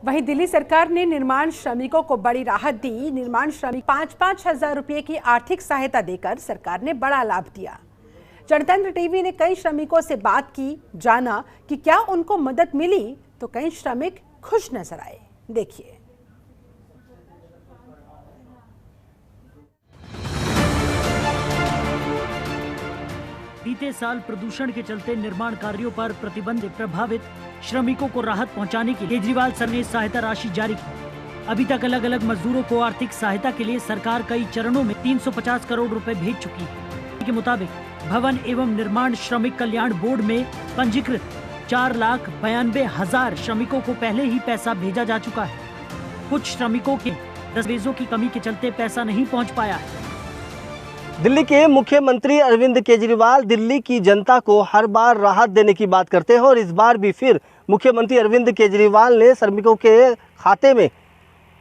वहीं दिल्ली सरकार ने निर्माण श्रमिकों को बड़ी राहत दी। निर्माण श्रमिक 5-5 हजार रुपये की आर्थिक सहायता देकर सरकार ने बड़ा लाभ दिया। जनतंत्र टीवी ने कई श्रमिकों से बात की, जाना कि क्या उनको मदद मिली, तो कई श्रमिक खुश नजर आए। देखिए। बीते साल प्रदूषण के चलते निर्माण कार्यों पर प्रतिबंध प्रभावित श्रमिकों को राहत पहुंचाने के लिए केजरीवाल सर ने सहायता राशि जारी की। अभी तक अलग अलग मजदूरों को आर्थिक सहायता के लिए सरकार कई चरणों में 350 करोड़ रुपए भेज चुकी है। के मुताबिक भवन एवं निर्माण श्रमिक कल्याण बोर्ड में पंजीकृत 4,92,000 श्रमिकों को पहले ही पैसा भेजा जा चुका है। कुछ श्रमिकों के दस्तावेजों की कमी के चलते पैसा नहीं पहुँच पाया है। दिल्ली के मुख्यमंत्री अरविंद केजरीवाल दिल्ली की जनता को हर बार राहत देने की बात करते हैं और इस बार भी फिर मुख्यमंत्री अरविंद केजरीवाल ने श्रमिकों के खाते में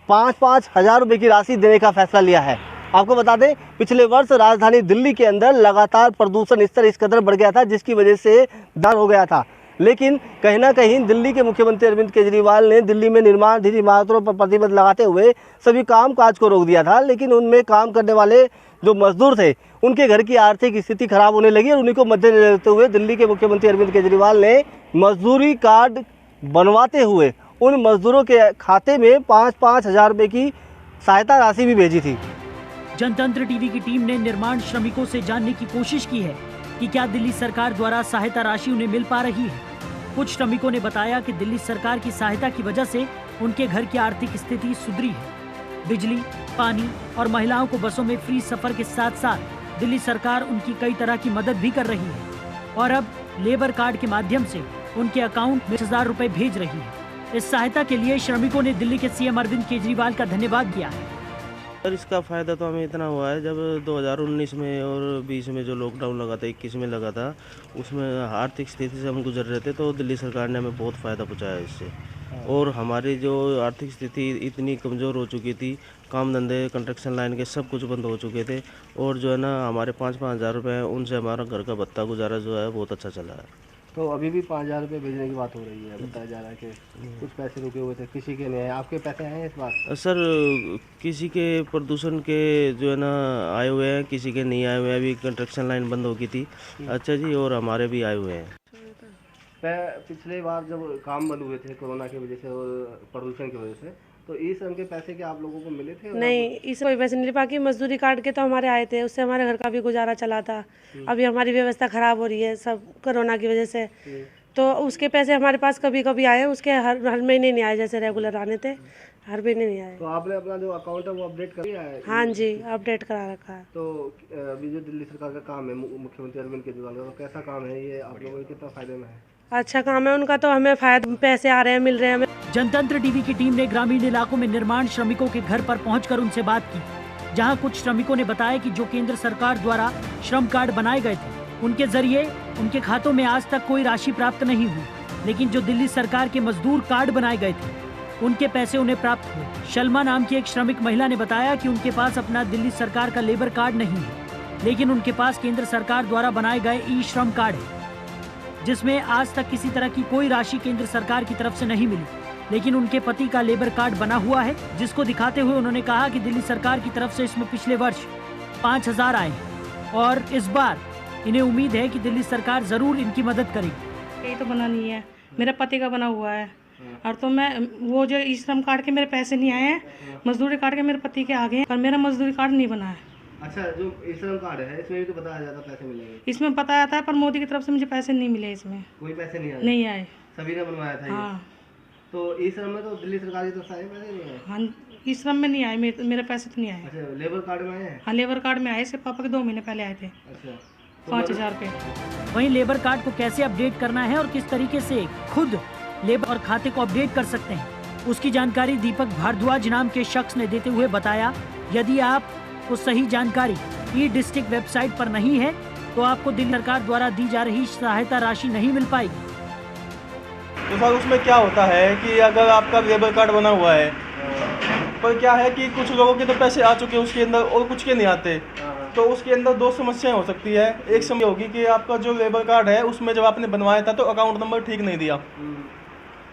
5-5 हजार रुपये की राशि देने का फैसला लिया है। आपको बता दें, पिछले वर्ष राजधानी दिल्ली के अंदर लगातार प्रदूषण स्तर इस कदर बढ़ गया था जिसकी वजह से डर हो गया था। लेकिन कहीं ना कहीं दिल्ली के मुख्यमंत्री अरविंद केजरीवाल ने दिल्ली में निर्माणाधीन इमारतों पर प्रतिबंध लगाते हुए सभी कामकाज को रोक दिया था। लेकिन उनमें काम करने वाले जो मजदूर थे उनके घर की आर्थिक स्थिति खराब होने लगी और उन्हीं को मद्देनजर रखते हुए दिल्ली के मुख्यमंत्री अरविंद केजरीवाल ने मजदूरी कार्ड बनवाते हुए उन मजदूरों के खाते में 5-5 हजार रुपये की सहायता राशि भी भेजी थी। जनतंत्र टीवी की टीम ने निर्माण श्रमिकों से जानने की कोशिश की है कि क्या दिल्ली सरकार द्वारा सहायता राशि उन्हें मिल पा रही है। कुछ श्रमिकों ने बताया कि दिल्ली सरकार की सहायता की वजह से उनके घर की आर्थिक स्थिति सुधरी है। बिजली, पानी और महिलाओं को बसों में फ्री सफर के साथ साथ दिल्ली सरकार उनकी कई तरह की मदद भी कर रही है और अब लेबर कार्ड के माध्यम से उनके अकाउंट में 1000 रुपए भेज रही है। इस सहायता के लिए श्रमिकों ने दिल्ली के सीएम अरविंद केजरीवाल का धन्यवाद किया है। सर, इसका फ़ायदा तो हमें इतना हुआ है, जब 2019 में और 20 में जो लॉकडाउन लगा था, 21 में लगा था, उसमें आर्थिक स्थिति से हम गुजर रहे थे तो दिल्ली सरकार ने हमें बहुत फ़ायदा पहुंचाया इससे। और हमारी जो आर्थिक स्थिति इतनी कमज़ोर हो चुकी थी, काम धंधे, कंस्ट्रक्शन लाइन के सब कुछ बंद हो चुके थे और जो है ना हमारे 5-5 हज़ार रुपये हैं, उनसे हमारा घर का भत्ता गुजारा जो है बहुत अच्छा चला है। तो अभी भी 5 हजार रुपये भेजने की बात हो रही है, बताया जा रहा है कि कुछ पैसे रुके हुए थे, किसी के नहीं आए, आपके पैसे आए हैं इस बार? सर, किसी के प्रदूषण के जो है ना आए हुए हैं, किसी के नहीं आए हुए हैं। अभी कंस्ट्रक्शन लाइन बंद हो गई थी, अच्छा जी, और हमारे भी आए हुए हैं। पिछले बार जब काम बंद हुए थे कोरोना की वजह से और प्रदूषण की वजह से, तो इस तरह के पैसे क्या आप लोगों को मिले थे? नहीं, इस कोई पैसे नहीं, बाकी मजदूरी कार्ड के तो हमारे आए थे, उससे हमारे घर का भी गुजारा चला था। अभी हमारी व्यवस्था खराब हो रही है सब कोरोना की वजह से, तो उसके पैसे हमारे पास कभी कभी आए, उसके हर महीने नहीं आए, जैसे रेगुलर आने थे हर महीने नहीं आए। तो आपने अपना जो अकाउंट है वो अपडेट कर लिया है? हाँ जी, अपडेट करा रखा है। तो अभी जो दिल्ली सरकार का काम है, मुख्यमंत्री अरविंद केजरीवाल का, कैसा काम है ये, आप लोगों को कितना फायदे में है? अच्छा काम है उनका, तो हमें फायदा, पैसे आ रहे हैं, मिल रहे हैं हमें। जनतंत्र टीवी की टीम ने ग्रामीण इलाकों में निर्माण श्रमिकों के घर पर पहुंचकर उनसे बात की, जहां कुछ श्रमिकों ने बताया कि जो केंद्र सरकार द्वारा श्रम कार्ड बनाए गए थे उनके जरिए उनके खातों में आज तक कोई राशि प्राप्त नहीं हुई, लेकिन जो दिल्ली सरकार के मजदूर कार्ड बनाए गए थे उनके पैसे उन्हें प्राप्त हुए। शर्मा नाम की एक श्रमिक महिला ने बताया कि उनके पास अपना दिल्ली सरकार का लेबर कार्ड नहीं है, लेकिन उनके पास केंद्र सरकार द्वारा बनाए गए ई श्रम कार्ड है, जिसमें आज तक किसी तरह की कोई राशि केंद्र सरकार की तरफ से नहीं मिली। लेकिन उनके पति का लेबर कार्ड बना हुआ है, जिसको दिखाते हुए उन्होंने कहा कि दिल्ली सरकार की तरफ से इसमें पिछले वर्ष 5,000 आए और इस बार इन्हें उम्मीद है कि दिल्ली सरकार जरूर इनकी मदद करेगी। यही तो बना नहीं है, मेरा पति का बना हुआ है और तो मैं वो जो ई श्रम कार्ड के मेरे पैसे नहीं आए हैं, मजदूरी कार्ड के मेरे पति के आ गए हैं और मेरा मजदूरी कार्ड नहीं बना है। अच्छा, जो ई श्रम कार्ड है इसमें भी तो बताया जाता पैसे मिलेंगे? इसमें बताया था पर मोदी की तरफ से मुझे पैसे नहीं मिले, इसमें कोई पैसे नहीं आए? नहीं आए, सभी ने बनवाया था। हाँ। तो ई श्रम में तो दिल्ली सरकार की तरफ से आए पैसे नहीं आए? हाँ, ई श्रम में नहीं आए, मेरे पैसे तो नहीं आए। अच्छा, लेबर कार्ड में आए हैं? हाँ, लेबर कार्ड में आए, सिर्फ पापा के 2 महीने पहले आए थे। अच्छा, 5,000 रुपये। वहीं लेबर कार्ड को कैसे अपडेट करना है और किस तरीके से खुद लेबर और खाते को अपडेट कर सकते हैं, उसकी जानकारी दीपक भारद्वाज नाम के शख्स ने देते हुए बताया, यदि आपको सही जानकारी ई डिस्ट्रिक्ट वेबसाइट पर नहीं है तो आपको दिल्ली सरकार द्वारा दी जा रही सहायता राशि नहीं मिल पाएगी। तो सर उसमें क्या होता है कि अगर आपका लेबर कार्ड बना हुआ है, पर क्या है कि कुछ लोगों के तो पैसे आ चुके हैं उसके अंदर और कुछ के नहीं आते, तो उसके अंदर 2 समस्याएं हो सकती है। एक समस्या होगी कि आपका जो लेबर कार्ड है उसमें जब आपने बनवाया था तो अकाउंट नंबर ठीक नहीं दिया,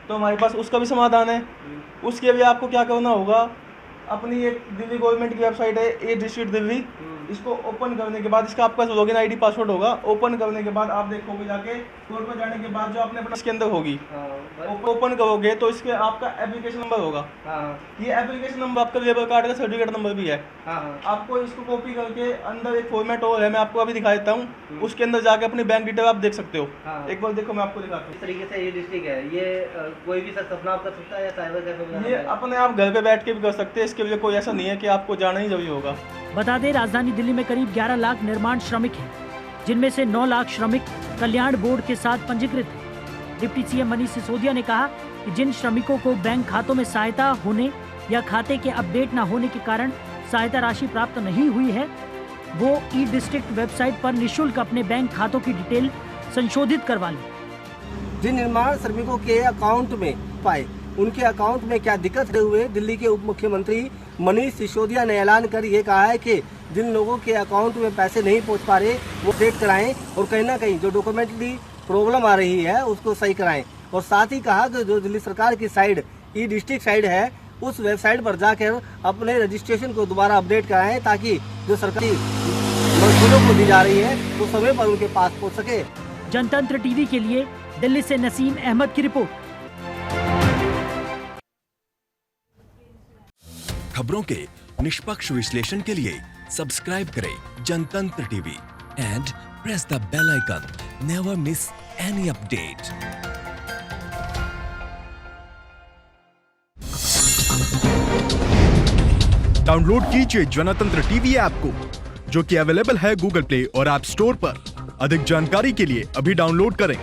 तो हमारे पास उसका भी समाधान है। उसके लिए आपको क्या करना होगा, अपनी एक दिल्ली गवर्नमेंट की वेबसाइट है ए डिस्ट्रिक्ट दिल्ली, इसको ओपन करने के बाद इसका आपका लॉगिन आईडी पासवर्ड होगा। ओपन करने के बाद आप देखोगे जाके कोड पर जाने के बाद जो आपने अपना इसके अंदर होगी, ओपन करोगे तो इसके आपका एप्लीकेशन नंबर होगा। ये एप्लीकेशन नंबर आपका लेबर कार्ड का सर्टिफिकेट नंबर भी है। आपको इसको कॉपी करके अंदर एक फॉर्मेट और है, मैं आपको अभी दिखा देता हूँ, उसके अंदर जाके अपनी बैंक डिटेल आप देख सकते हो। एक बार देखो, मैं आपको दिखाता हूँ। इस तरीके से ये डिस्ट्रिक्ट है, ये कोई भी शख्स अपना आप कर सकता है या साइबर कैफे? ये अपने आप घर पे बैठ के भी कर सकते हैं, इसके लिए कोई ऐसा नहीं है कि आपको जाना ही जरूरी होगा। बता दें, राजधानी दिल्ली में करीब 11 लाख निर्माण श्रमिक हैं, जिनमें से 9 लाख श्रमिक कल्याण बोर्ड के साथ पंजीकृत हैं। डिप्टी सीएम मनीष सिसोदिया ने कहा कि जिन श्रमिकों को बैंक खातों में सहायता होने या खाते के अपडेट न होने के कारण सहायता राशि प्राप्त नहीं हुई है, वो ई डिस्ट्रिक्ट वेबसाइट पर निःशुल्क अपने बैंक खातों की डिटेल संशोधित करवा लें। जिन निर्माण श्रमिकों के अकाउंट में पाए, उनके अकाउंट में क्या दिक्कत हुए, दिल्ली के उप मुख्यमंत्री मनीष सिसोदिया ने ऐलान कर ये कहा है कि जिन लोगों के अकाउंट में पैसे नहीं पहुंच पा रहे वो अपडेट कराएं और कहीं ना कहीं जो डॉक्यूमेंटली प्रॉब्लम आ रही है उसको सही कराएं। और साथ ही कहा कि जो दिल्ली सरकार की साइड ई डिस्ट्रिक्ट साइड है, उस वेबसाइट पर जाकर अपने रजिस्ट्रेशन को दोबारा अपडेट कराएं ताकि जो सरकारी मजदूरों को दी जा रही है वो समय पर उनके पास पहुँच सके। जनतंत्र टीवी के लिए दिल्ली से नसीम अहमद की रिपोर्ट। खबरों के निष्पक्ष विश्लेषण के लिए सब्सक्राइब करें Jantantra TV and press the bell icon. Never miss any update. Download कीजिए जनतंत्र टीवी ऐप को, जो कि अवेलेबल है गूगल प्ले और ऐप स्टोर पर। अधिक जानकारी के लिए अभी डाउनलोड करें।